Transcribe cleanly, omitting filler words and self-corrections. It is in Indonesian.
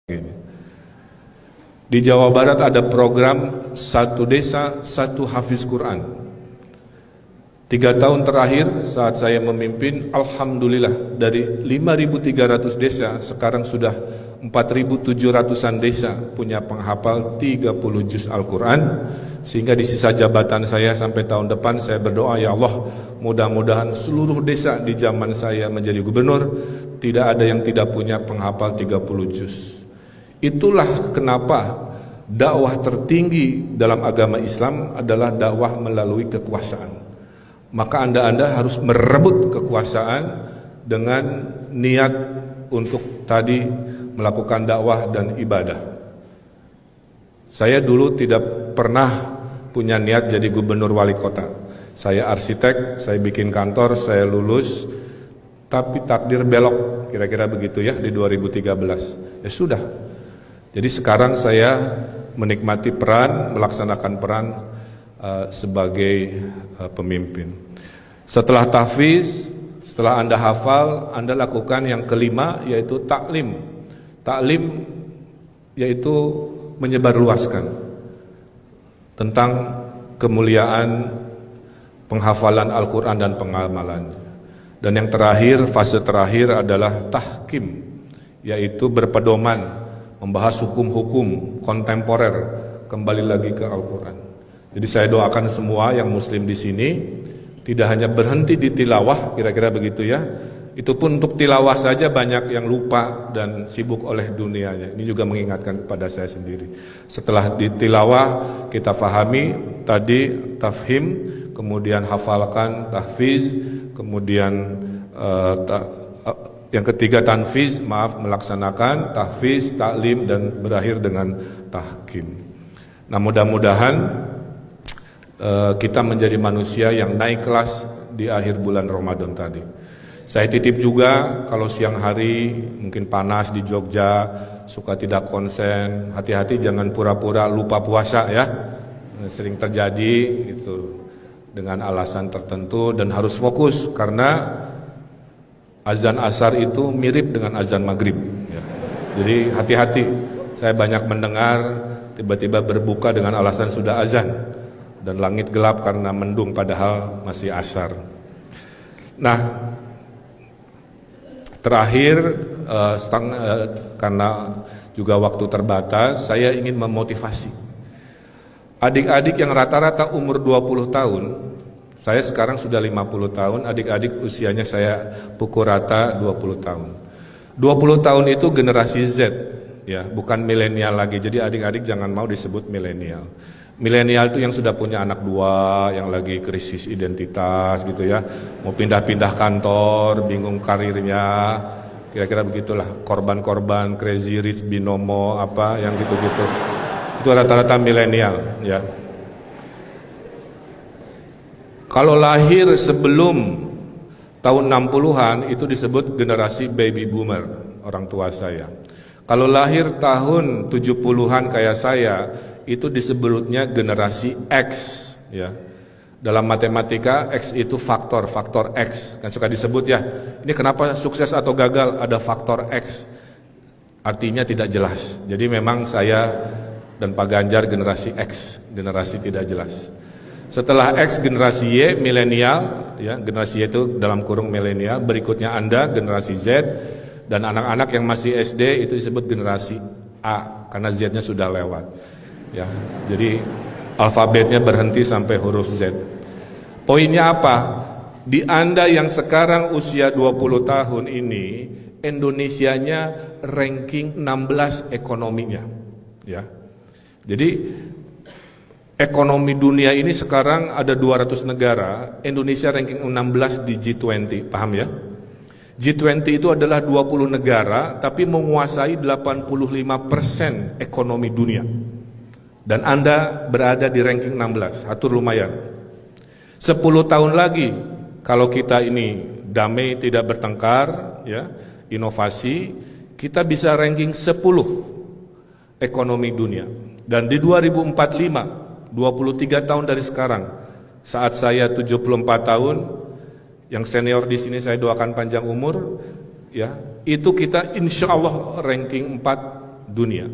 Di Jawa Barat ada program satu desa satu hafiz Quran. 3 tahun terakhir saat saya memimpin, alhamdulillah dari 5.300 desa sekarang sudah 4.700-an desa punya penghafal 30 juz Al-Quran. Sehingga di sisa jabatan saya sampai tahun depan saya berdoa, ya Allah, mudah-mudahan seluruh desa di zaman saya menjadi gubernur tidak ada yang tidak punya penghafal 30 juz. Itulah kenapa dakwah tertinggi dalam agama Islam adalah dakwah melalui kekuasaan. Maka Anda harus merebut kekuasaan dengan niat untuk tadi melakukan dakwah dan ibadah. Saya dulu tidak pernah punya niat jadi gubernur wali kota. Saya arsitek, saya bikin kantor, saya lulus, tapi takdir belok, kira-kira begitu ya di 2013. Ya sudah. Jadi sekarang saya menikmati peran, melaksanakan peran sebagai pemimpin. Setelah tahfiz, setelah Anda hafal, Anda lakukan yang kelima, yaitu taklim. Taklim yaitu menyebarluaskan tentang kemuliaan penghafalan Al-Quran dan pengamalan. Dan yang terakhir, fase terakhir adalah tahkim, yaitu berpedoman, membahas hukum-hukum kontemporer, kembali lagi ke Al-Quran. Jadi saya doakan semua yang muslim di sini tidak hanya berhenti di tilawah, kira-kira begitu ya. Itu pun untuk tilawah saja banyak yang lupa dan sibuk oleh dunianya. Ini juga mengingatkan kepada saya sendiri. Setelah di tilawah kita fahami tadi tafhim, kemudian hafalkan tahfiz, kemudian yang ketiga tanfiz, melaksanakan tahfiz, taklim, dan berakhir dengan tahkim. Nah, mudah-mudahan kita menjadi manusia yang naik kelas di akhir bulan Ramadan tadi. Saya titip juga kalau siang hari mungkin panas di Jogja, suka tidak konsen, hati-hati jangan pura-pura lupa puasa ya. Sering terjadi itu dengan alasan tertentu dan harus fokus karena azan asar itu mirip dengan azan maghrib ya. Jadi hati-hati, saya banyak mendengar tiba-tiba berbuka dengan alasan sudah azan dan langit gelap karena mendung padahal masih asar. Nah, terakhir karena juga waktu terbatas, saya ingin memotivasi adik-adik yang rata-rata umur 20 tahun. Saya sekarang sudah 50 tahun, adik-adik usianya saya pukul rata 20 tahun. 20 tahun itu generasi Z, ya, bukan milenial lagi. Jadi adik-adik jangan mau disebut milenial. Milenial itu yang sudah punya anak 2, yang lagi krisis identitas gitu ya, mau pindah-pindah kantor, bingung karirnya, kira-kira begitulah, korban-korban Crazy Rich Binomo apa yang gitu-gitu. Itu rata-rata milenial, ya. Kalau lahir sebelum tahun 60-an itu disebut generasi baby boomer, orang tua saya. Kalau lahir tahun 70-an kayak saya, itu disebutnya generasi X ya. Dalam matematika X itu faktor X. Kan suka disebut ya, ini kenapa sukses atau gagal ada faktor X. Artinya tidak jelas. Jadi memang saya dan Pak Ganjar generasi X, generasi tidak jelas. Setelah X generasi Y, milenial, ya, generasi Y itu dalam kurung milenial. Berikutnya Anda generasi Z, dan anak-anak yang masih SD itu disebut generasi A karena Z-nya sudah lewat. Ya, jadi alfabetnya berhenti sampai huruf Z. Poinnya apa? Di Anda yang sekarang usia 20 tahun ini, Indonesianya ranking 16 ekonominya. Ya, jadi ekonomi dunia ini sekarang ada 200 negara, Indonesia ranking 16 di G20, paham ya? G20 itu adalah 20 negara, tapi menguasai 85% ekonomi dunia. Dan Anda berada di ranking 16, atur lumayan. 10 tahun lagi, kalau kita ini damai tidak bertengkar, ya, inovasi, kita bisa ranking 10 ekonomi dunia. Dan di 2045, 23 tahun dari sekarang, saat saya 74 tahun, yang senior di sini saya doakan panjang umur, ya, itu kita insya Allah ranking 4 dunia.